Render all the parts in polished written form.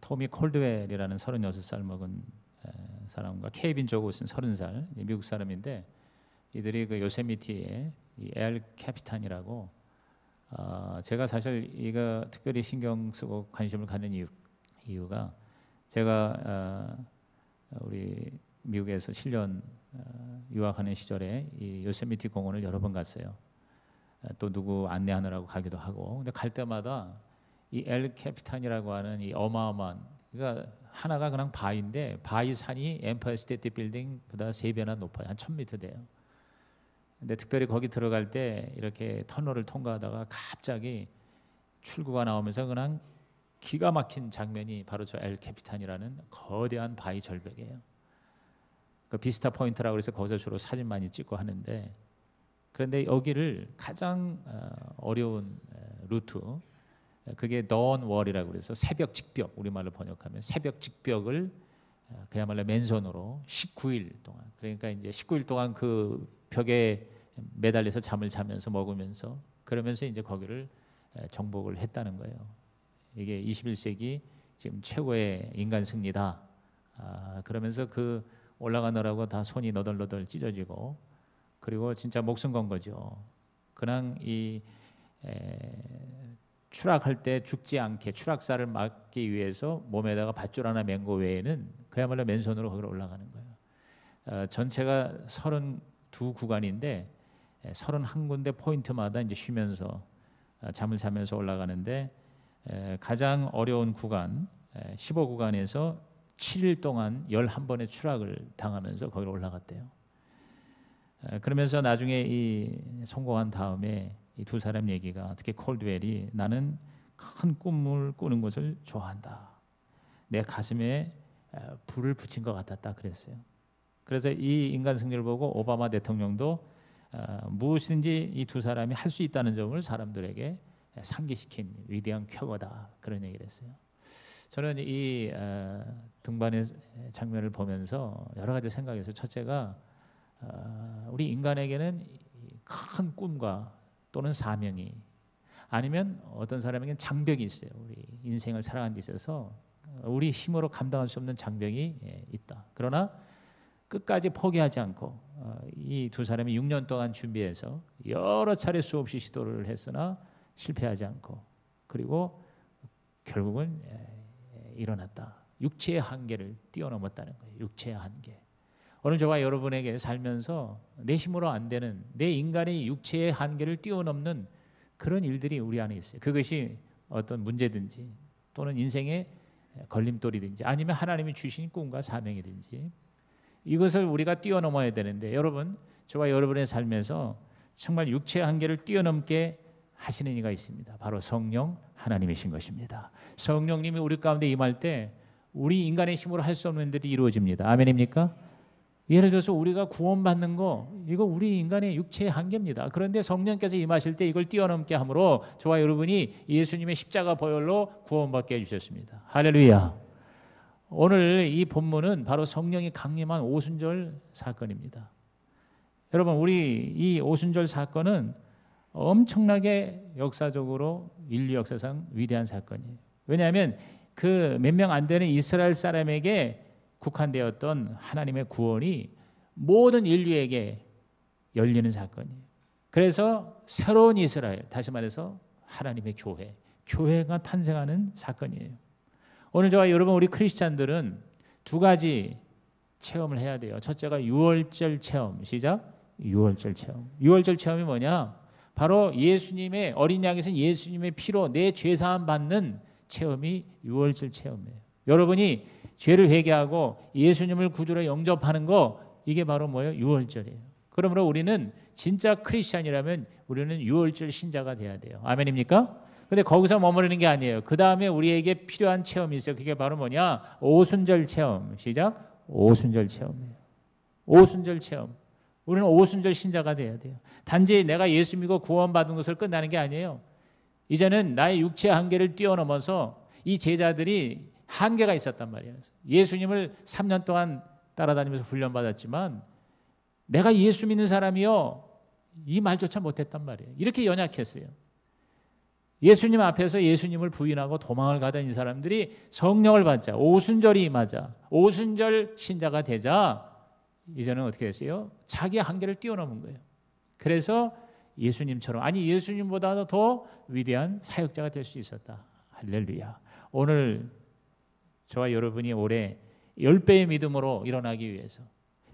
토미 콜드웰이라는 36살 먹은 사람과 케이빈 조고슨 30살 미국 사람인데 이들이 그 요세미티에 이 엘 캐피탄이라고 제가 사실 이거 특별히 신경 쓰고 관심을 갖는 이유가 제가 우리 미국에서 7년 유학하는 시절에 이 요세미티 공원을 여러 번 갔어요. 또 누구 안내하느라고 가기도 하고. 근데 갈 때마다 이 엘 캐피탄이라고 하는 이 어마어마한, 그러니까 하나가 그냥 바위인데 바위 산이 엠파이어 스테이트 빌딩보다 3배나 높아요. 한 1000m 돼요. 근데 특별히 거기 들어갈 때 이렇게 터널을 통과하다가 갑자기 출구가 나오면서 그냥 기가 막힌 장면이 바로 저 엘 캐피탄이라는 거대한 바위 절벽이에요. 그 비스타 포인트라고 해서 거기서 주로 사진 많이 찍고 하는데, 그런데 여기를 가장 어려운 루트, 그게 dawn wall이라고 그래서 새벽 직벽, 우리말로 번역하면 새벽 직벽을 그야말로 맨손으로 19일 동안, 그러니까 이제 19일 동안 그 벽에 매달려서 잠을 자면서 먹으면서 그러면서 이제 거기를 정복을 했다는 거예요. 이게 21세기 지금 최고의 인간 승리다. 그러면서 그 올라가느라고 다 손이 너덜너덜 찢어지고, 그리고 진짜 목숨 건 거죠. 그냥 이 추락할 때 죽지 않게 추락사를 막기 위해서 몸에다가 밧줄 하나 맨 거 외에는 그야말로 맨손으로 거기로 올라가는 거예요. 전체가 32구간인데 31군데 포인트마다 이제 쉬면서 잠을 자면서 올라가는데, 가장 어려운 구간 15구간에서 7일 동안 11번의 추락을 당하면서 거기로 올라갔대요. 그러면서 나중에 이 성공한 다음에 이 두 사람 얘기가, 특히 콜드웰이 나는 큰 꿈을 꾸는 것을 좋아한다. 내 가슴에 불을 붙인 것 같았다 그랬어요. 그래서 이 인간 승리를 보고 오바마 대통령도 무엇인지 이 두 사람이 할 수 있다는 점을 사람들에게 상기시킨 위대한 쾌거다, 그런 얘기를 했어요. 저는 이 등반의 장면을 보면서 여러 가지 생각해서, 첫째가 우리 인간에게는 큰 꿈과 또는 사명이, 아니면 어떤 사람에게는 장벽이 있어요. 우리 인생을 살아가는 데 있어서 우리 힘으로 감당할 수 없는 장벽이 있다. 그러나 끝까지 포기하지 않고 이 두 사람이 6년 동안 준비해서 여러 차례 수없이 시도를 했으나 실패하지 않고, 그리고 결국은 일어났다. 육체의 한계를 뛰어넘었다는 거예요. 육체의 한계. 오늘 저와 여러분에게 살면서 내 힘으로 안 되는, 내 인간의 육체의 한계를 뛰어넘는 그런 일들이 우리 안에 있어요. 그것이 어떤 문제든지 또는 인생의 걸림돌이든지 아니면 하나님이 주신 꿈과 사명이든지, 이것을 우리가 뛰어넘어야 되는데, 여러분, 저와 여러분의 삶에서 정말 육체의 한계를 뛰어넘게 하시는 이가 있습니다. 바로 성령 하나님이신 것입니다. 성령님이 우리 가운데 임할 때 우리 인간의 힘으로 할 수 없는 일들이 이루어집니다. 아멘입니까? 예를 들어서 우리가 구원받는 거, 이거 우리 인간의 육체의 한계입니다. 그런데 성령께서 임하실 때 이걸 뛰어넘게 함으로 저와 여러분이 예수님의 십자가 보혈로 구원받게 해주셨습니다. 할렐루야. 오늘 이 본문은 바로 성령이 강림한 오순절 사건입니다. 여러분, 우리 이 오순절 사건은 엄청나게 역사적으로 인류 역사상 위대한 사건이에요. 왜냐하면 그 몇 명 안 되는 이스라엘 사람에게 국한되었던 하나님의 구원이 모든 인류에게 열리는 사건이에요. 그래서 새로운 이스라엘, 다시 말해서 하나님의 교회가 탄생하는 사건이에요. 오늘 저와 여러분, 우리 크리스찬들은 두 가지 체험을 해야 돼요. 첫째가 유월절 체험. 시작. 유월절 체험. 유월절 체험이 뭐냐? 바로 예수님의, 어린 양이신 예수님의 피로 내 죄사함 받는 체험이 유월절 체험이에요. 여러분이 죄를 회개하고 예수님을 구주로 영접하는 거, 이게 바로 뭐예요? 유월절이에요. 그러므로 우리는 진짜 크리스찬이라면 우리는 유월절 신자가 돼야 돼요. 아멘입니까? 근데 거기서 머무르는 게 아니에요. 그 다음에 우리에게 필요한 체험이 있어요. 그게 바로 뭐냐? 오순절 체험. 시작. 오순절 체험이에요. 오순절 체험. 우리는 오순절 신자가 돼야 돼요. 단지 내가 예수 믿고 구원받은 것을 끝나는 게 아니에요. 이제는 나의 육체의 한계를 뛰어넘어서 이 제자들이 한계가 있었단 말이에요. 예수님을 3년 동안 따라다니면서 훈련받았지만 내가 예수 믿는 사람이요, 이 말조차 못했단 말이에요. 이렇게 연약했어요. 예수님 앞에서 예수님을 부인하고 도망을 가던 이 사람들이 성령을 받자, 오순절이 임하자, 오순절 신자가 되자 이제는 어떻게 했어요? 자기 한계를 뛰어넘은 거예요. 그래서 예수님처럼, 아니 예수님보다도 더 위대한 사역자가 될 수 있었다. 할렐루야. 오늘 저와 여러분이 올해 10배의 믿음으로 일어나기 위해서,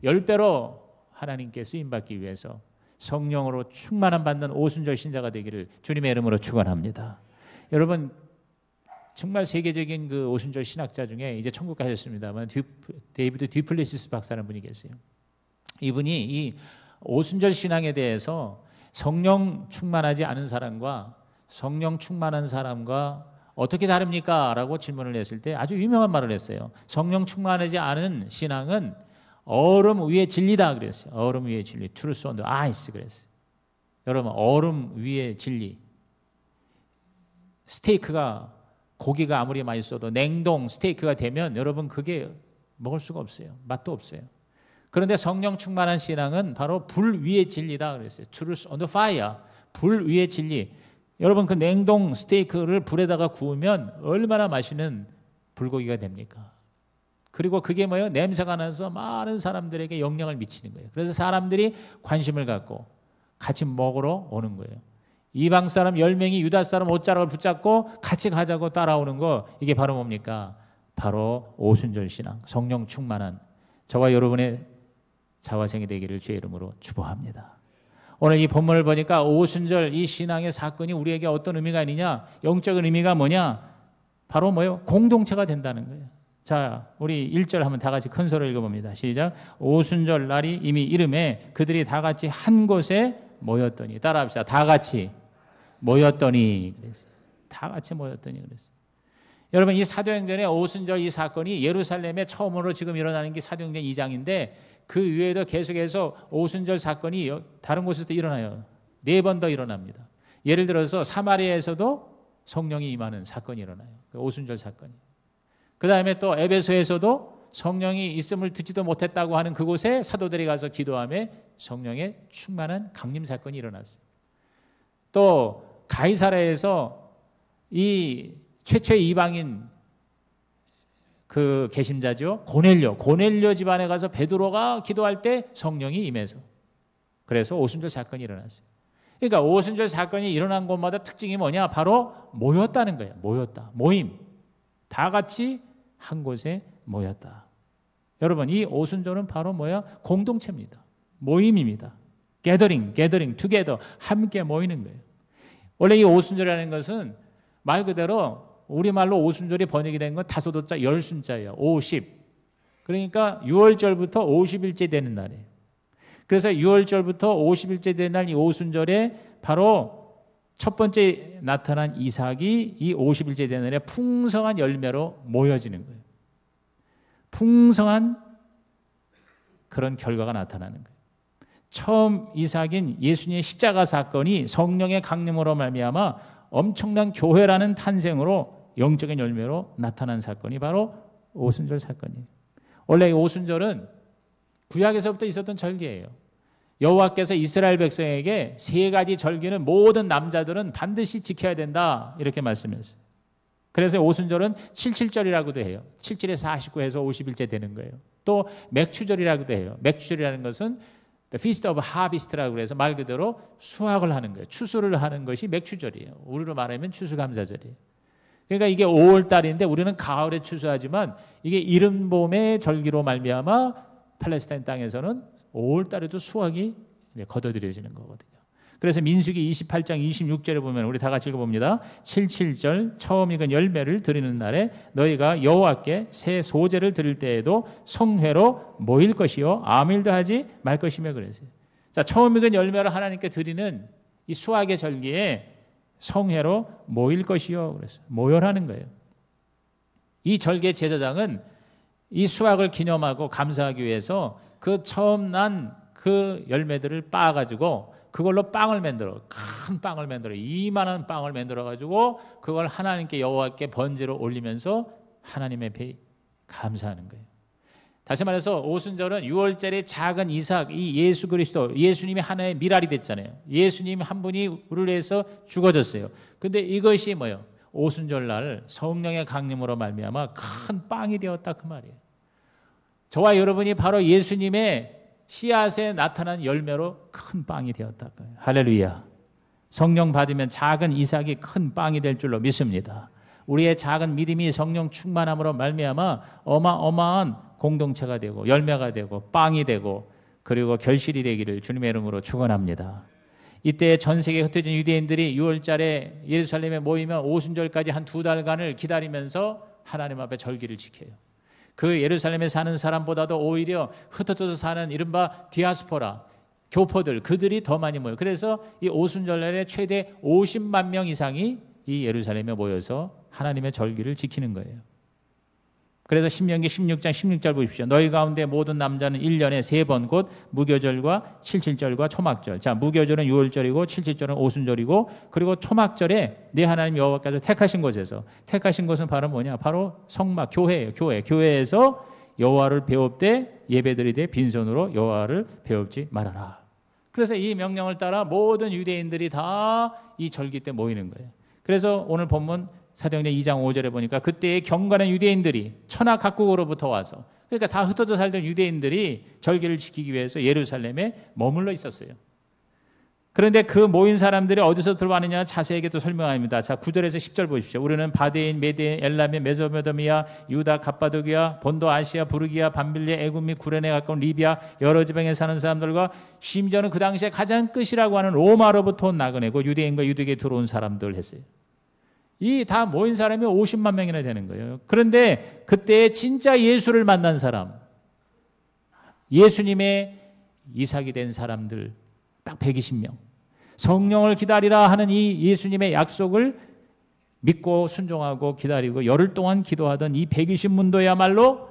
10배로 하나님께 쓰임받기 위해서 성령으로 충만함 받는 오순절 신자가 되기를 주님의 이름으로 축원합니다. 여러분, 정말 세계적인 그 오순절 신학자 중에 이제 천국 가셨습니다만 데이비드 듀플레시스 박사라는 분이 계세요. 이분이 이 오순절 신앙에 대해서 성령 충만하지 않은 사람과 성령 충만한 사람과 어떻게 다릅니까? 라고 질문을 했을 때 아주 유명한 말을 했어요. 성령 충만하지 않은 신앙은 얼음 위의 진리다 그랬어요. 얼음 위의 진리, truth on the ice 그랬어요. 여러분, 얼음 위의 진리. 스테이크가, 고기가 아무리 맛있어도 냉동 스테이크가 되면 여러분 그게 먹을 수가 없어요. 맛도 없어요. 그런데 성령 충만한 신앙은 바로 불 위의 진리다 그랬어요. truth on the fire, 불 위의 진리. 여러분, 그 냉동 스테이크를 불에다가 구우면 얼마나 맛있는 불고기가 됩니까? 그리고 그게 뭐예요? 냄새가 나서 많은 사람들에게 영향을 미치는 거예요. 그래서 사람들이 관심을 갖고 같이 먹으러 오는 거예요. 이방 사람 10명이 유다 사람 옷자락을 붙잡고 같이 가자고 따라오는 거, 이게 바로 뭡니까? 바로 오순절 신앙, 성령 충만한 저와 여러분의 자화생이 되기를 주의 이름으로 축복합니다. 오늘 이 본문을 보니까 오순절 이 신앙의 사건이 우리에게 어떤 의미가 있느냐? 영적인 의미가 뭐냐? 바로 뭐예요? 공동체가 된다는 거예요. 자, 우리 1절 한번 다 같이 큰 소리로 읽어봅니다. 시작. 오순절 날이 이미 이름에 그들이 다 같이 한 곳에 모였더니, 따라합시다. 다 같이 모였더니 그랬어요. 다 같이 모였더니 그랬어요. 여러분, 이 사도행전의 오순절 이 사건이 예루살렘에 처음으로 지금 일어나는 게 사도행전 2장인데 그 외에도 계속해서 오순절 사건이 다른 곳에서도 일어나요. 4번 더 일어납니다. 예를 들어서 사마리아에서도 성령이 임하는 사건이 일어나요. 오순절 사건이. 그 다음에 또 에베소에서도 성령이 있음을 듣지도 못했다고 하는 그곳에 사도들이 가서 기도하며 성령의 충만한 강림 사건이 일어났어요. 또 가이사랴에서 이 최초의 이방인 그 계심자죠. 고넬료 집안에 가서 베드로가 기도할 때 성령이 임해서, 그래서 오순절 사건이 일어났어요. 그러니까 오순절 사건이 일어난 곳마다 특징이 뭐냐? 바로 모였다는 거예요. 모였다. 모임. 다 같이 한 곳에 모였다. 여러분, 이 오순절은 바로 뭐야? 공동체입니다. 모임입니다. gathering, together, 함께 모이는 거예요. 원래 이 오순절이라는 것은 말 그대로 우리말로 오순절이 번역이 된 건 다소도자 열순자예요. 50. 그러니까 6월절부터 50일째 되는 날이에요. 그래서 6월절부터 50일째 되는 날 이 오순절에 바로 첫 번째 나타난 이삭이 이 50일째 되는 날에 풍성한 열매로 모여지는 거예요. 풍성한 그런 결과가 나타나는 거예요. 처음 이삭인 예수님의 십자가 사건이 성령의 강림으로 말미암아 엄청난 교회라는 탄생으로 영적인 열매로 나타난 사건이 바로 오순절 사건이에요. 원래 이 오순절은 구약에서부터 있었던 절기예요. 여호와께서 이스라엘 백성에게 3가지 절기는 모든 남자들은 반드시 지켜야 된다 이렇게 말씀했어요. 그래서 오순절은 77절이라고도 해요. 77에서 49해서 50일째 되는 거예요. 또 맥추절이라고도 해요. 맥추절이라는 것은 The Feast of Harvest라고 해서 말 그대로 수확을 하는 거예요. 추수를 하는 것이 맥추절이에요. 우리로 말하면 추수감사절이에요. 그러니까 이게 5월 달인데 우리는 가을에 추수하지만 이게 이른 봄의 절기로 말미암아 팔레스타인 땅에서는 5월 달에도 수확이 거둬들여지는 거거든요. 그래서 민수기 28장 26절에 보면 우리 다 같이 읽어봅니다. 77절 처음 익은 열매를 드리는 날에 너희가 여호와께 새 소제를 드릴 때에도 성회로 모일 것이요 아무 일도 하지 말 것이며 그랬어요. 자, 처음 익은 열매를 하나님께 드리는 이 수확의 절기에 성회로 모일 것이요 그랬어요. 모여라는 거예요. 이 절기의 제사장은 이 수확을 기념하고 감사하기 위해서 그 처음 난 그 열매들을 빻아가지고 그걸로 빵을 만들어, 큰 빵을 만들어, 이만한 빵을 만들어가지고 그걸 하나님께 여호와께 번제로 올리면서 하나님 앞에 감사하는 거예요. 다시 말해서 오순절은 6월절의 작은 이삭, 이 예수 그리스도, 예수님이 하나의 미랄이 됐잖아요. 예수님 한 분이 우리를 위해서 죽어졌어요. 근데 이것이 뭐예요? 오순절 날 성령의 강림으로 말미암아 큰 빵이 되었다 그 말이에요. 저와 여러분이 바로 예수님의 씨앗에 나타난 열매로 큰 빵이 되었다. 할렐루야. 성령 받으면 작은 이삭이 큰 빵이 될 줄로 믿습니다. 우리의 작은 믿음이 성령 충만함으로 말미암아 어마어마한 공동체가 되고 열매가 되고 빵이 되고 그리고 결실이 되기를 주님의 이름으로 축원합니다. 이때 전 세계에 흩어진 유대인들이 6월달에 예루살렘에 모이면 오순절까지 한 2달간을 기다리면서 하나님 앞에 절기를 지켜요. 그 예루살렘에 사는 사람보다도 오히려 흩어져서 사는 이른바 디아스포라 교포들, 그들이 더 많이 모여요. 그래서 이 오순절날에 최대 50만 명 이상이 이 예루살렘에 모여서 하나님의 절기를 지키는 거예요. 그래서 신명기 16장 16절 보십시오. 너희 가운데 모든 남자는 1년에 3번 곧 무교절과 칠칠절과 초막절. 자, 무교절은 6월절이고 칠칠절은 오순절이고 그리고 초막절에 내 하나님 여호와께서 택하신 곳에서, 택하신 곳은 바로 뭐냐? 바로 성막, 교회예요. 교회에서 여호와를 배웁되 예배드리되 빈손으로 여호와를 배웁지 말아라. 그래서 이 명령을 따라 모든 유대인들이 다 이 절기 때 모이는 거예요. 그래서 오늘 본문 사도행전 2장 5절에 보니까 그때의 경건한 유대인들이 천하 각국으로부터 와서, 그러니까 다 흩어져 살던 유대인들이 절기를 지키기 위해서 예루살렘에 머물러 있었어요. 그런데 그 모인 사람들이 어디서 들어왔느냐 자세하게 또 설명합니다. 자, 9절에서 10절 보십시오. 우리는 바데인, 메데인, 엘라멘, 메소포타미아, 유다, 갑바도기아, 본도 아시아, 부르기아, 밤빌레, 애굽 및 구레네 가까운 리비아 여러 지방에 사는 사람들과 심지어는 그 당시에 가장 끝이라고 하는 로마로부터 온 나그네고 유대인과 유대인에 들어온 사람들 했어요. 이 다 모인 사람이 50만 명이나 되는 거예요. 그런데 그때 진짜 예수를 만난 사람, 예수님의 이삭이 된 사람들 딱 120명. 성령을 기다리라 하는 이 예수님의 약속을 믿고 순종하고 기다리고 열흘 동안 기도하던 이 120문도야말로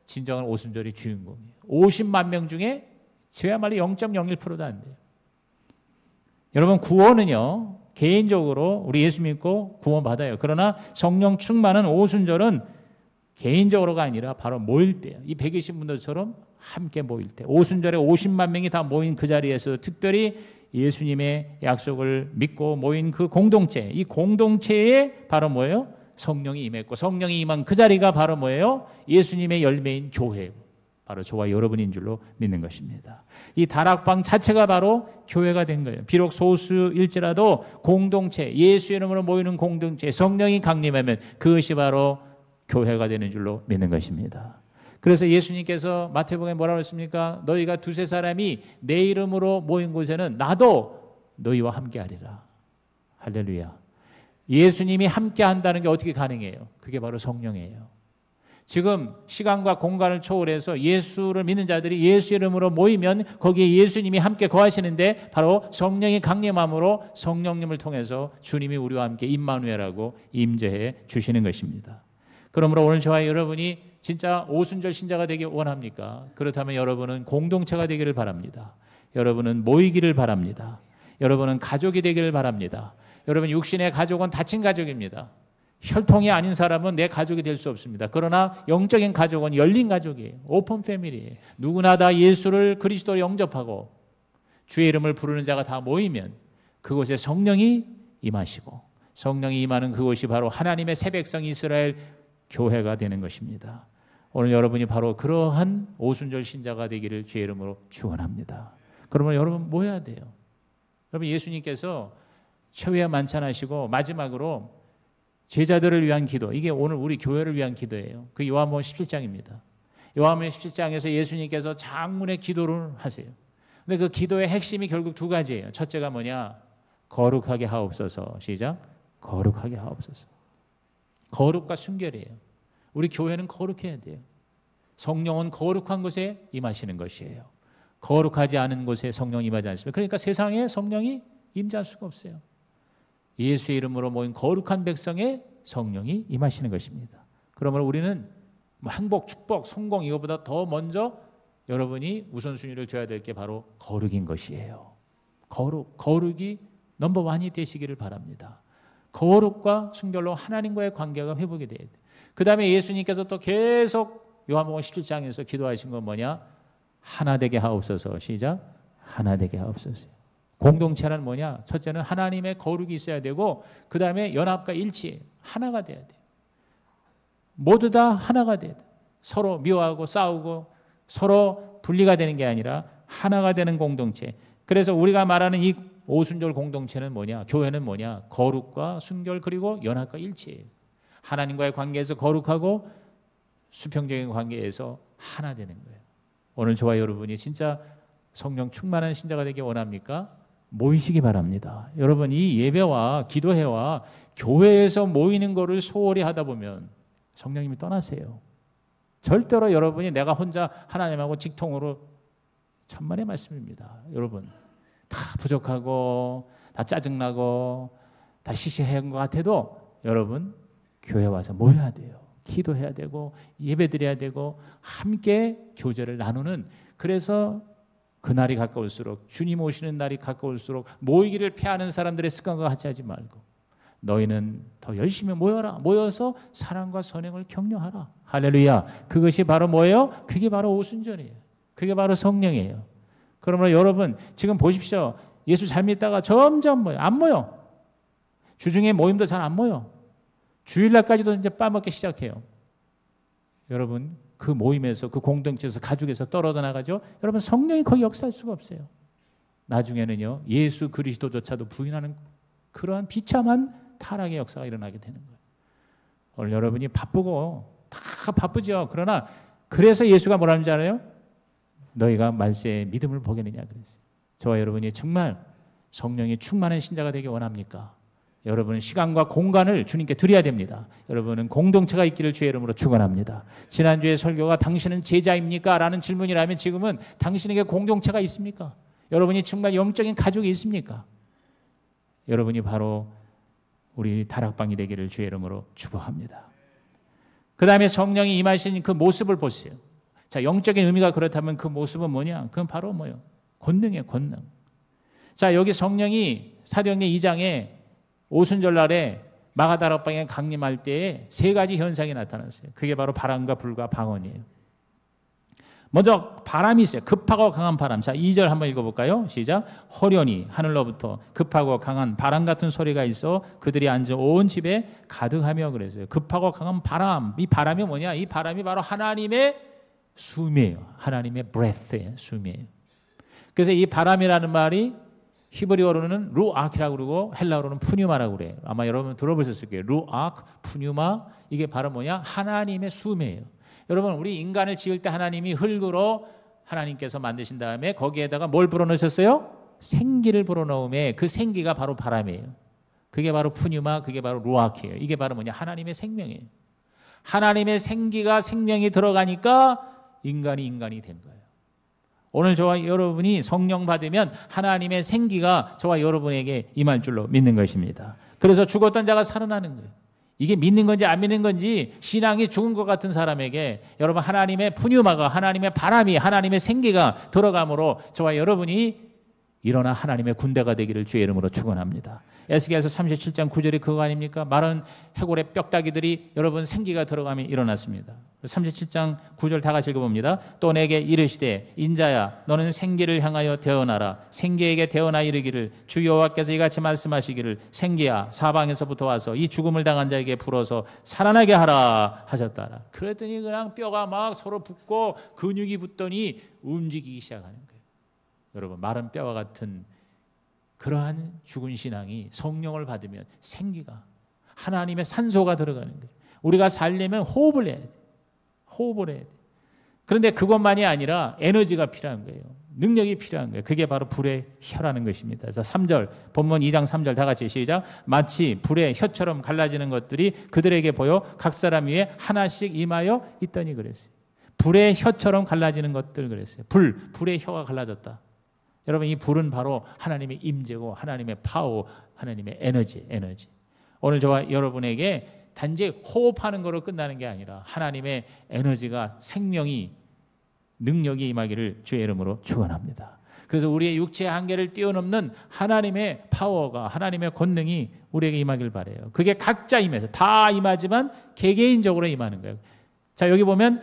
진정한 오순절의 주인공이에요. 50만 명 중에 저야말로 0.01%도 안 돼요. 여러분, 구원은요 개인적으로 우리 예수 믿고 구원 받아요. 그러나 성령 충만한 오순절은 개인적으로가 아니라 바로 모일 때요. 이 120분들처럼 함께 모일 때, 오순절에 50만 명이 다 모인 그 자리에서 특별히 예수님의 약속을 믿고 모인 그 공동체, 이 공동체에 바로 뭐예요? 성령이 임했고, 성령이 임한 그 자리가 바로 뭐예요? 예수님의 열매인 교회, 바로 저와 여러분인 줄로 믿는 것입니다. 이 다락방 자체가 바로 교회가 된 거예요. 비록 소수일지라도 공동체, 예수 이름으로 모이는 공동체, 성령이 강림하면 그것이 바로 교회가 되는 줄로 믿는 것입니다. 그래서 예수님께서 마태복음에 뭐라고 했습니까? 너희가 두세 사람이 내 이름으로 모인 곳에는 나도 너희와 함께하리라. 할렐루야. 예수님이 함께한다는 게 어떻게 가능해요? 그게 바로 성령이에요. 지금 시간과 공간을 초월해서 예수를 믿는 자들이 예수 이름으로 모이면 거기에 예수님이 함께 거하시는데 바로 성령이 강림함으로 성령님을 통해서 주님이 우리와 함께 임마누엘하고 임재해 주시는 것입니다. 그러므로 오늘 저와 여러분이 진짜 오순절 신자가 되길 원합니까? 그렇다면 여러분은 공동체가 되기를 바랍니다. 여러분은 모이기를 바랍니다. 여러분은 가족이 되기를 바랍니다. 여러분, 육신의 가족은 닫힌 가족입니다. 혈통이 아닌 사람은 내 가족이 될 수 없습니다. 그러나 영적인 가족은 열린 가족이에요. 오픈 패밀리예요. 누구나 다 예수를 그리스도로 영접하고 주의 이름을 부르는 자가 다 모이면 그곳에 성령이 임하시고, 성령이 임하는 그곳이 바로 하나님의 새 백성 이스라엘 교회가 되는 것입니다. 오늘 여러분이 바로 그러한 오순절 신자가 되기를 주의 이름으로 축원합니다. 그러면 여러분 모여야 돼요. 여러분, 예수님께서 최후에 만찬하시고 마지막으로 제자들을 위한 기도, 이게 오늘 우리 교회를 위한 기도예요. 그 요한복음 17장입니다. 요한복음 17장에서 예수님께서 장문의 기도를 하세요. 근데 그 기도의 핵심이 결국 두 가지예요. 첫째가 뭐냐? 거룩하게 하옵소서. 시작. 거룩하게 하옵소서. 거룩과 순결이에요. 우리 교회는 거룩해야 돼요. 성령은 거룩한 곳에 임하시는 것이에요. 거룩하지 않은 곳에 성령이 임하지 않습니다. 그러니까 세상에 성령이 임재할 수가 없어요. 예수의 이름으로 모인 거룩한 백성에 성령이 임하시는 것입니다. 그러므로 우리는 행복, 축복, 성공 이거보다 더 먼저 여러분이 우선순위를 둬야 될 게 바로 거룩인 것이에요. 거룩이 넘버원이 되시기를 바랍니다. 거룩과 순결로 하나님과의 관계가 회복이 돼야 돼요. 그 다음에 예수님께서 또 계속 요한복음 17장에서 기도하신 건 뭐냐? 하나 되게 하옵소서. 시작. 하나 되게 하옵소서. 공동체는 뭐냐? 첫째는 하나님의 거룩이 있어야 되고 그 다음에 연합과 일치, 하나가 돼야 돼. 모두 다 하나가 돼야 돼. 서로 미워하고 싸우고 서로 분리가 되는 게 아니라 하나가 되는 공동체. 그래서 우리가 말하는 이 오순절 공동체는 뭐냐? 교회는 뭐냐? 거룩과 순결 그리고 연합과 일치예요. 하나님과의 관계에서 거룩하고 수평적인 관계에서 하나 되는 거예요. 오늘 저와 여러분이 진짜 성령 충만한 신자가 되기 원합니까? 모이시기 바랍니다. 여러분, 이 예배와 기도회와 교회에서 모이는 거를 소홀히 하다 보면 성령님이 떠나세요. 절대로 여러분이 내가 혼자 하나님하고 직통으로, 천만의 말씀입니다. 여러분, 다 부족하고 다 짜증나고 다 시시한 것 같아도 여러분 교회 와서 모여야 돼요. 기도해야 되고 예배드려야 되고 함께 교제를 나누는, 그래서 그날이 가까울수록, 주님 오시는 날이 가까울수록 모이기를 피하는 사람들의 습관과 같이 하지 말고 너희는 더 열심히 모여라. 모여서 사랑과 선행을 격려하라. 할렐루야. 그것이 바로 뭐예요? 그게 바로 오순절이에요. 그게 바로 성령이에요. 그러므로 여러분 지금 보십시오. 예수 잘 믿다가 점점 안 모여. 주중에 모임도 잘 안 모여. 주일날까지도 이제 빠먹기 시작해요. 여러분 그 모임에서, 그 공동체에서, 가족에서 떨어져 나가죠. 여러분 성령이 거기 역사할 수가 없어요. 나중에는요 예수 그리스도조차도 부인하는 그러한 비참한 타락의 역사가 일어나게 되는 거예요. 오늘 여러분이 바쁘고 다 바쁘죠. 그러나 그래서 예수가 뭐라는 줄 알아요? 너희가 말세에 믿음을 보겠느냐 그랬어요. 저와 여러분이 정말 성령이 충만한 신자가 되기 원합니까? 여러분은 시간과 공간을 주님께 드려야 됩니다. 여러분은 공동체가 있기를 주의 이름으로 축원합니다. 지난주에 설교가 당신은 제자입니까? 라는 질문이라면 지금은 당신에게 공동체가 있습니까? 여러분이 정말 영적인 가족이 있습니까? 여러분이 바로 우리 다락방이 되기를 주의 이름으로 축복합니다. 그 다음에 성령이 임하신 그 모습을 보세요. 자, 영적인 의미가 그렇다면 그 모습은 뭐냐? 그건 바로 뭐예요? 권능이에요, 권능. 자, 여기 성령이 사도행전 2장에 오순절 날에 마가다락방에 강림할 때에 세 가지 현상이 나타났어요. 그게 바로 바람과 불과 방언이에요. 먼저 바람이 있어요. 급하고 강한 바람. 자, 2절 한번 읽어볼까요? 시작. 호련히 하늘로부터 급하고 강한 바람 같은 소리가 있어 그들이 앉은 온 집에 가득하며 그랬어요. 급하고 강한 바람. 이 바람이 뭐냐? 이 바람이 바로 하나님의 숨이에요. 하나님의 breath예요. 숨이에요. 그래서 이 바람이라는 말이 히브리어로는 루아키라고 그러고 헬라어로는 푸뉴마라고 그래요. 아마 여러분 들어보셨을 거예요. 루아크, 푸뉴마, 이게 바로 뭐냐? 하나님의 숨이에요. 여러분 우리 인간을 지을 때 하나님이 흙으로 하나님께서 만드신 다음에 거기에다가 뭘 불어넣으셨어요? 생기를 불어넣음에 그 생기가 바로 바람이에요. 그게 바로 푸뉴마, 그게 바로 루아키예요. 이게 바로 뭐냐? 하나님의 생명이에요. 하나님의 생기가, 생명이 들어가니까 인간이 된 거예요. 오늘 저와 여러분이 성령 받으면 하나님의 생기가 저와 여러분에게 임할 줄로 믿는 것입니다. 그래서 죽었던 자가 살아나는 거예요. 이게 믿는 건지 안 믿는 건지, 신앙이 죽은 것 같은 사람에게 여러분 하나님의 푸뉴마가, 하나님의 바람이, 하나님의 생기가 들어감으로 저와 여러분이 일어나 하나님의 군대가 되기를 주의 이름으로 축원합니다. 에스겔서 37장 9절이 그거 아닙니까? 마른 해골의 뼈다귀들이 여러분 생기가 들어가면 일어났습니다. 37장 9절 다 같이 읽어봅니다. 또 내게 이르시되 인자야 너는 생기를 향하여 대언하라. 생기에게 대언하 이르기를 주 여호와께서 이같이 말씀하시기를 생기야 사방에서부터 와서 이 죽음을 당한 자에게 불어서 살아나게 하라 하셨다라. 그랬더니 그냥 뼈가 막 서로 붙고 근육이 붙더니 움직이기 시작하는 거예요. 여러분 마른 뼈와 같은 그러한 죽은 신앙이 성령을 받으면 생기가, 하나님의 산소가 들어가는 거예요. 우리가 살려면 호흡을 해야 돼. 호흡을 해야 돼. 그런데 그것만이 아니라 에너지가 필요한 거예요. 능력이 필요한 거예요. 그게 바로 불의 혀라는 것입니다. 그래서 3절, 본문 2장 3절 다 같이 시작. 마치 불의 혀처럼 갈라지는 것들이 그들에게 보여 각 사람 위에 하나씩 임하여 있더니 그랬어요. 불의 혀처럼 갈라지는 것들 그랬어요. 불의 혀가 갈라졌다. 여러분 이 불은 바로 하나님의 임재고 하나님의 파워, 하나님의 에너지. 오늘 저와 여러분에게 단지 호흡하는 거로 끝나는 게 아니라 하나님의 에너지가, 생명이, 능력이 임하기를 주의 이름으로 축원합니다. 그래서 우리의 육체의 한계를 뛰어넘는 하나님의 파워가, 하나님의 권능이 우리에게 임하길 바라요. 그게 각자 임해서 다 임하지만 개개인적으로 임하는 거예요. 자 여기 보면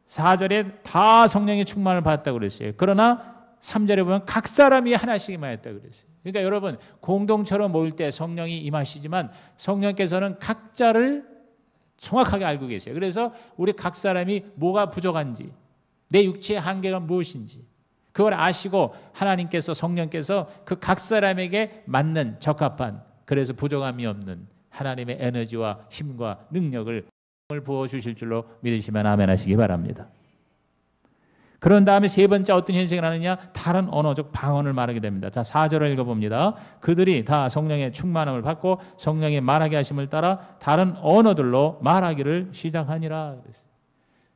4절에 다 성령의 충만을 받았다고 그랬어요. 그러나 3절에 보면 각 사람이 하나씩 임하였다고 그랬어요. 그러니까 여러분, 공동체로 모일 때 성령이 임하시지만 성령께서는 각자를 정확하게 알고 계세요. 그래서 우리 각 사람이 뭐가 부족한지, 내 육체의 한계가 무엇인지 그걸 아시고 하나님께서, 성령께서 그 각 사람에게 맞는 적합한, 그래서 부족함이 없는 하나님의 에너지와 힘과 능력을 부어주실 줄로 믿으시면 아멘 하시기 바랍니다. 그런 다음에 세 번째 어떤 현상을 하느냐? 다른 언어적 방언을 말하게 됩니다. 자, 4절을 읽어봅니다. 그들이 다 성령의 충만함을 받고 성령의 말하게 하심을 따라 다른 언어들로 말하기를 시작하니라.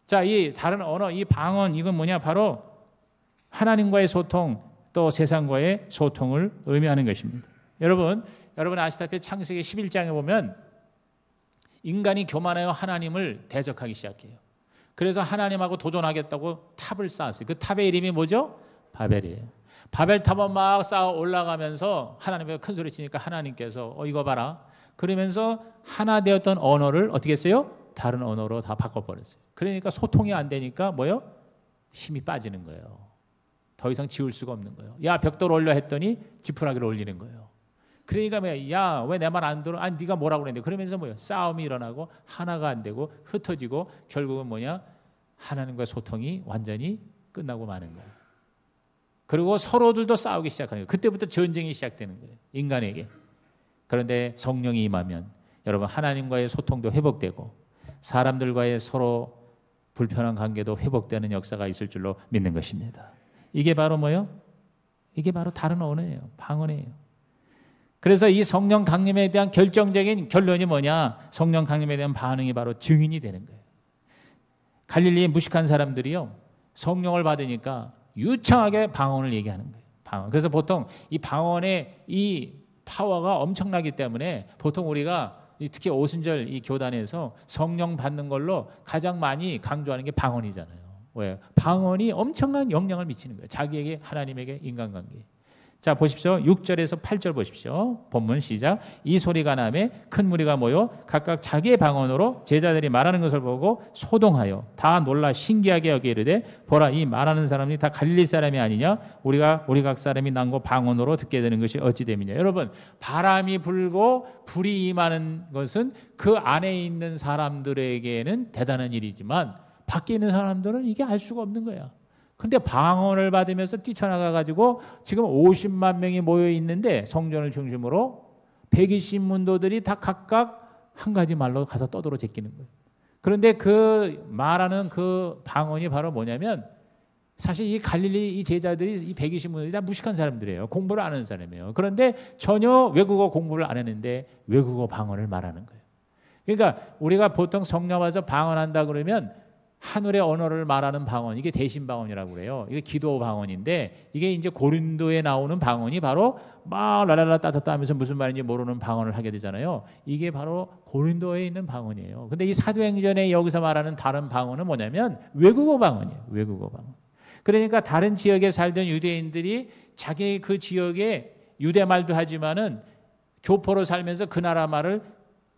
자, 이 다른 언어, 이 방언, 이건 뭐냐? 바로 하나님과의 소통, 또 세상과의 소통을 의미하는 것입니다. 여러분 아시다시피 창세기 11장에 보면 인간이 교만하여 하나님을 대적하기 시작해요. 그래서 하나님하고 도전하겠다고 탑을 쌓았어요. 그 탑의 이름이 뭐죠? 바벨이에요. 바벨탑은 막 쌓아 올라가면서 하나님께 큰 소리 치니까 하나님께서 이거 봐라. 그러면서 하나 되었던 언어를 어떻게 했어요? 다른 언어로 다 바꿔버렸어요. 그러니까 소통이 안 되니까 뭐요? 힘이 빠지는 거예요. 더 이상 지울 수가 없는 거예요. 야, 벽돌 올려 했더니 지푸라기를 올리는 거예요. 그러니까 뭐야? 야, 왜 내 말 안 들어? 아니 네가 뭐라고 그랬는데. 그러면서 뭐야? 싸움이 일어나고 하나가 안 되고 흩어지고 결국은 뭐냐? 하나님과 소통이 완전히 끝나고 마는 거예요. 그리고 서로들도 싸우기 시작하는 거예요. 그때부터 전쟁이 시작되는 거예요. 인간에게. 그런데 성령이 임하면 여러분 하나님과의 소통도 회복되고 사람들과의 서로 불편한 관계도 회복되는 역사가 있을 줄로 믿는 것입니다. 이게 바로 뭐예요? 이게 바로 다른 언어예요. 방언이에요. 그래서 이 성령 강림에 대한 결정적인 결론이 뭐냐? 성령 강림에 대한 반응이 바로 증인이 되는 거예요. 갈릴리의 무식한 사람들이요, 성령을 받으니까 유창하게 방언을 얘기하는 거예요. 방언. 그래서 보통 이 방언의 이 파워가 엄청나기 때문에 보통 우리가 특히 오순절 이 교단에서 성령 받는 걸로 가장 많이 강조하는 게 방언이잖아요. 왜? 방언이 엄청난 영향을 미치는 거예요. 자기에게, 하나님에게, 인간관계에. 자, 보십시오. 6절에서 8절 보십시오. 본문 시작. 이 소리가 나매 큰 무리가 모여 각각 자기의 방언으로 제자들이 말하는 것을 보고 소동하여 다 놀라 신기하게 여기 이르되 보라, 이 말하는 사람이 다 갈릴리 사람이 아니냐? 우리 각 사람이 난고 방언으로 듣게 되는 것이 어찌 됨이냐? 여러분, 바람이 불고 불이 임하는 것은 그 안에 있는 사람들에게는 대단한 일이지만 밖에 있는 사람들은 이게 알 수가 없는 거야. 근데 방언을 받으면서 뛰쳐나가가지고 지금 50만 명이 모여 있는데 성전을 중심으로 120문도들이 다 각각 한 가지 말로 가서 떠들어 제끼는 거예요. 그런데 그 말하는 그 방언이 바로 뭐냐면 사실 이 갈릴리 이 제자들이 이 120문도들이 다 무식한 사람들이에요. 공부를 안 하는 사람이에요. 그런데 전혀 외국어 공부를 안 했는데 외국어 방언을 말하는 거예요. 그러니까 우리가 보통 성령 와서 방언한다 그러면 하늘의 언어를 말하는 방언, 이게 대신 방언이라고 그래요. 이게 기도 방언인데 이게 이제 고린도에 나오는 방언이 바로 막 라라라 따따따 하면서 무슨 말인지 모르는 방언을 하게 되잖아요. 이게 바로 고린도에 있는 방언이에요. 근데 이 사도행전에 여기서 말하는 다른 방언은 뭐냐면 외국어 방언이에요. 외국어 방언. 그러니까 다른 지역에 살던 유대인들이 자기 그 지역에 유대 말도 하지만은 교포로 살면서 그 나라 말을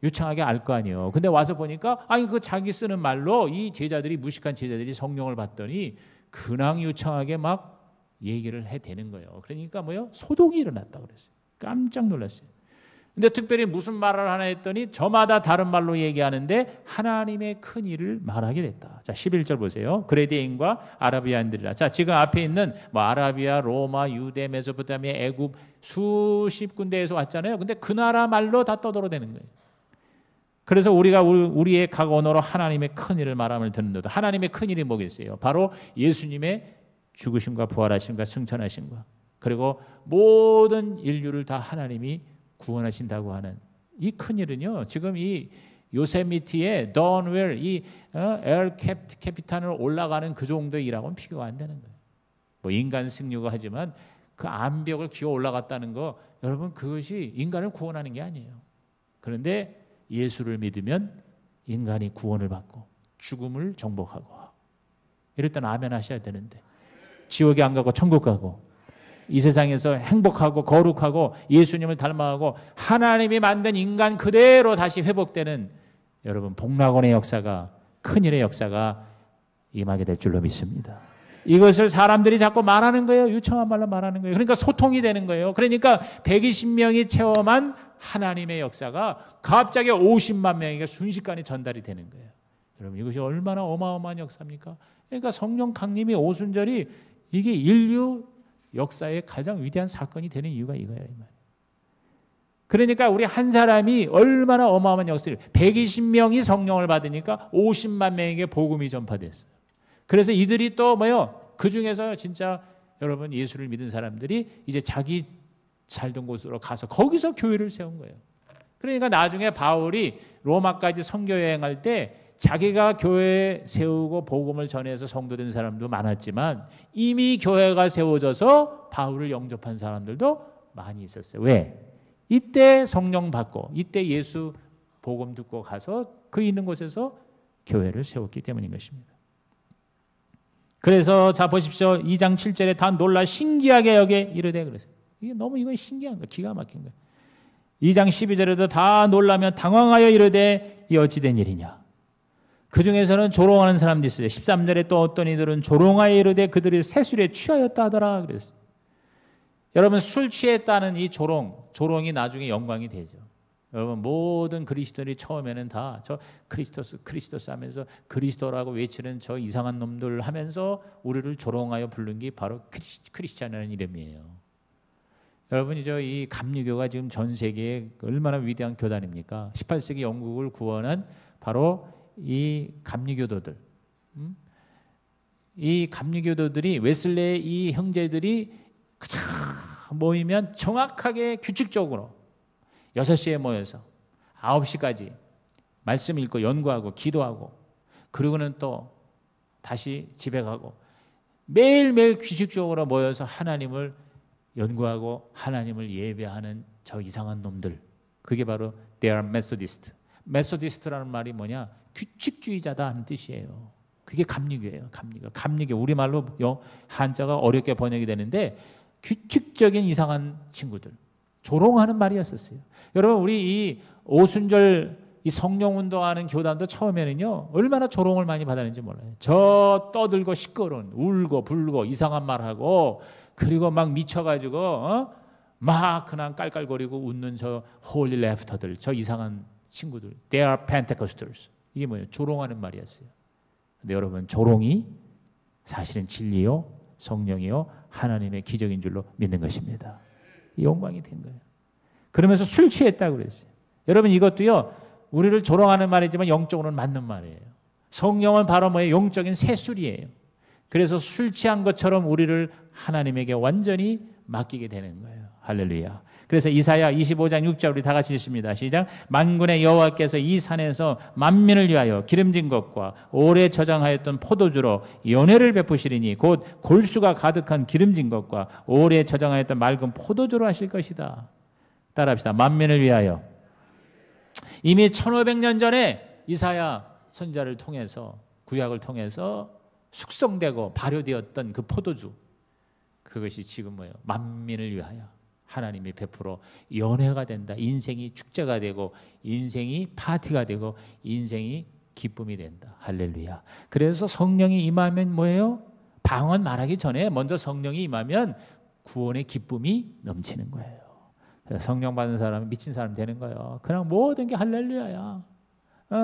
유창하게 알 거 아니에요. 근데 와서 보니까 그 자기 쓰는 말로 이 제자들이, 무식한 제자들이 성령을 받더니 근황 유창하게 막 얘기를 해대는 거예요. 그러니까 뭐요? 소동이 일어났다 그랬어요. 깜짝 놀랐어요. 근데 특별히 무슨 말을 하나 했더니 저마다 다른 말로 얘기하는데 하나님의 큰 일을 말하게 됐다. 자, 11절 보세요. 그레디인과 아라비아인들이라. 자, 지금 앞에 있는 뭐 아라비아, 로마, 유대, 메소포타미아, 애굽 수십 군데에서 왔잖아요. 근데 그 나라 말로 다 떠들어대는 거예요. 그래서 우리가 우리의 각 언어로 하나님의 큰 일을 말함을 듣는다. 하나님의 큰 일이 뭐겠어요? 바로 예수님의 죽으심과 부활하심과 승천하심과 그리고 모든 인류를 다 하나님이 구원하신다고 하는 이 큰 일은요. 지금 이 요세미티의 던웰 이 에어 캐피탄을 올라가는 그 정도의 일하고는 비교가 안 되는 거예요. 뭐 인간 승려가 하지만 그 암벽을 기어 올라갔다는 거 여러분 그것이 인간을 구원하는 게 아니에요. 그런데 예수를 믿으면 인간이 구원을 받고 죽음을 정복하고 이럴 때는 아멘 하셔야 되는데 지옥에 안 가고 천국 가고 이 세상에서 행복하고 거룩하고 예수님을 닮아가고 하나님이 만든 인간 그대로 다시 회복되는 여러분 복락원의 역사가 큰일의 역사가 임하게 될 줄로 믿습니다. 이것을 사람들이 자꾸 말하는 거예요. 유창한 말로 말하는 거예요. 그러니까 소통이 되는 거예요. 그러니까 120명이 체험한 하나님의 역사가 갑자기 50만 명에게 순식간에 전달이 되는 거예요. 여러분 이것이 얼마나 어마어마한 역사입니까? 그러니까 성령 강림의 오순절이 이게 인류 역사의 가장 위대한 사건이 되는 이유가 이거예요. 그러니까 우리 한 사람이 얼마나 어마어마한 역사를 120명이 성령을 받으니까 50만 명에게 복음이 전파됐어요. 그래서 이들이 또 뭐요? 그 중에서 진짜 여러분 예수를 믿은 사람들이 이제 자기 살던 곳으로 가서 거기서 교회를 세운 거예요. 그러니까 나중에 바울이 로마까지 선교 여행할 때 자기가 교회 세우고 복음을 전해서 성도된 사람도 많았지만 이미 교회가 세워져서 바울을 영접한 사람들도 많이 있었어요. 왜? 이때 성령 받고 이때 예수 복음 듣고 가서 그 있는 곳에서 교회를 세웠기 때문인 것입니다. 그래서 자 보십시오. 2장 7절에 다 놀라 신기하게 여겨 이르되 그랬어요. 이게 너무 이건 신기한 거예요. 기가 막힌 거예요. 2장 12절에도 다 놀라며 당황하여 이르되 이 어찌 된 일이냐. 그 중에서는 조롱하는 사람도 있어요. 13절에 또 어떤 이들은 조롱하여 이르되 그들이 새술에 취하였다 하더라 그랬어요. 여러분 술 취했다는 이 조롱이 나중에 영광이 되죠. 여러분 모든 그리스도인이 처음에는 다 저 크리스토스 하면서 그리스도라고 외치는 저 이상한 놈들 하면서 우리를 조롱하여 부른 게 바로 크리스찬이라는 이름이에요. 여러분이죠, 이 감리교가 지금 전 세계에 얼마나 위대한 교단입니까? 18세기 영국을 구원한 바로 이 감리교도들. 이 감리교도들이 웨슬레의 이 형제들이 모이면 정확하게 규칙적으로 6시에 모여서 9시까지 말씀 읽고 연구하고 기도하고 그리고는 또 다시 집에 가고 매일매일 규칙적으로 모여서 하나님을 연구하고 하나님을 예배하는 저 이상한 놈들. 그게 바로 They are Methodist. 메소디스트라는 말이 뭐냐? 규칙주의자다 하는 뜻이에요. 그게 감리교예요. 감리교. 우리말로 한자가 어렵게 번역이 되는데 규칙적인 이상한 친구들. 조롱하는 말이었었어요. 여러분 우리 이 오순절 이 성령운동하는 교단도 처음에는요 얼마나 조롱을 많이 받았는지 몰라요. 저 떠들고 시끄러운 울고 불고 이상한 말하고 그리고 막 미쳐가지고 막 그냥 깔깔거리고 웃는 저 홀리 레프터들, 저 이상한 친구들. They are Pentecostals. 이게 뭐예요? 조롱하는 말이었어요. 근데 여러분 조롱이 사실은 진리요 성령이요 하나님의 기적인 줄로 믿는 것입니다. 영광이 된 거예요. 그러면서 술 취했다고 그랬어요. 여러분 이것도요 우리를 조롱하는 말이지만 영적으로는 맞는 말이에요. 성령은 바로 뭐예요? 영적인 새술이에요. 그래서 술 취한 것처럼 우리를 하나님에게 완전히 맡기게 되는 거예요. 할렐루야. 그래서 이사야 25장 6절 우리 다 같이 읽습니다. 시작. 만군의 여호와께서 이 산에서 만민을 위하여 기름진 것과 오래 저장하였던 포도주로 연회를 베푸시리니 곧 골수가 가득한 기름진 것과 오래 저장하였던 맑은 포도주로 하실 것이다. 따라합시다. 만민을 위하여. 이미 1500년 전에 이사야 선지자를 통해서 구약을 통해서 숙성되고 발효되었던 그 포도주, 그것이 지금 뭐예요? 만민을 위하여 하나님이 베풀어 연회가 된다. 인생이 축제가 되고 인생이 파티가 되고 인생이 기쁨이 된다. 할렐루야. 그래서 성령이 임하면 뭐예요? 방언 말하기 전에 먼저 성령이 임하면 구원의 기쁨이 넘치는 거예요. 성령 받은 사람은 미친 사람 되는 거예요. 그냥 모든 게 할렐루야야.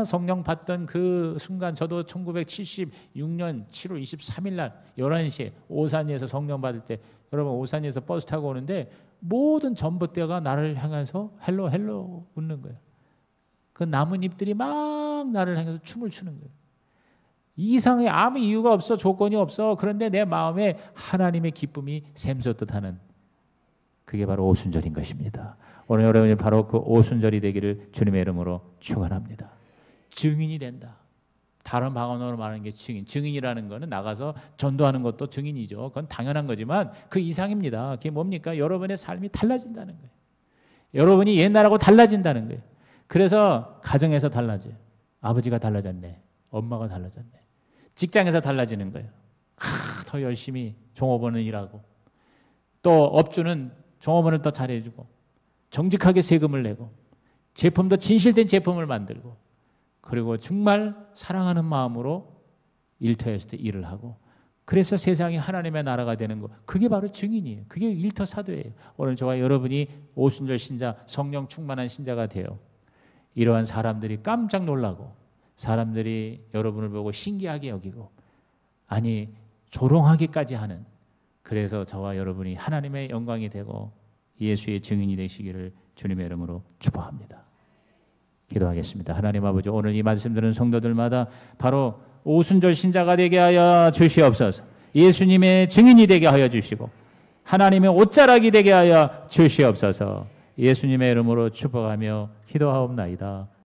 성령 받던 그 순간 저도 1976년 7월 23일 날 11시에 오산리에서 성령 받을 때 여러분 오산리에서 버스 타고 오는데 모든 전봇대가 나를 향해서 헬로 헬로 웃는 거예요. 그 나뭇잎들이 막 나를 향해서 춤을 추는 거예요. 이상해. 아무 이유가 없어. 조건이 없어. 그런데 내 마음에 하나님의 기쁨이 샘솟듯 하는 그게 바로 오순절인 것입니다. 오늘 여러분이 바로 그 오순절이 되기를 주님의 이름으로 축원합니다. 증인이 된다. 다른 방언으로 말하는 게 증인. 증인이라는 거는 나가서 전도하는 것도 증인이죠. 그건 당연한 거지만 그 이상입니다. 그게 뭡니까? 여러분의 삶이 달라진다는 거예요. 여러분이 옛날하고 달라진다는 거예요. 그래서 가정에서 달라져요. 아버지가 달라졌네. 엄마가 달라졌네. 직장에서 달라지는 거예요. 더 열심히 종업원은 일하고 또 업주는 종업원을 더 잘해주고 정직하게 세금을 내고 제품도 진실된 제품을 만들고 그리고 정말 사랑하는 마음으로 일터에서 일을 하고, 그래서 세상이 하나님의 나라가 되는 거, 그게 바로 증인이에요. 그게 일터 사도예요. 오늘 저와 여러분이 오순절 신자, 성령 충만한 신자가 돼요. 이러한 사람들이 깜짝 놀라고, 사람들이 여러분을 보고 신기하게 여기고, 아니 조롱하기까지 하는, 그래서 저와 여러분이 하나님의 영광이 되고 예수의 증인이 되시기를 주님의 이름으로 축복합니다. 기도하겠습니다. 하나님 아버지, 오늘 이 말씀 들은 성도들마다 바로 오순절 신자가 되게 하여 주시옵소서. 예수님의 증인이 되게 하여 주시고 하나님의 옷자락이 되게 하여 주시옵소서. 예수님의 이름으로 축복하며 기도하옵나이다.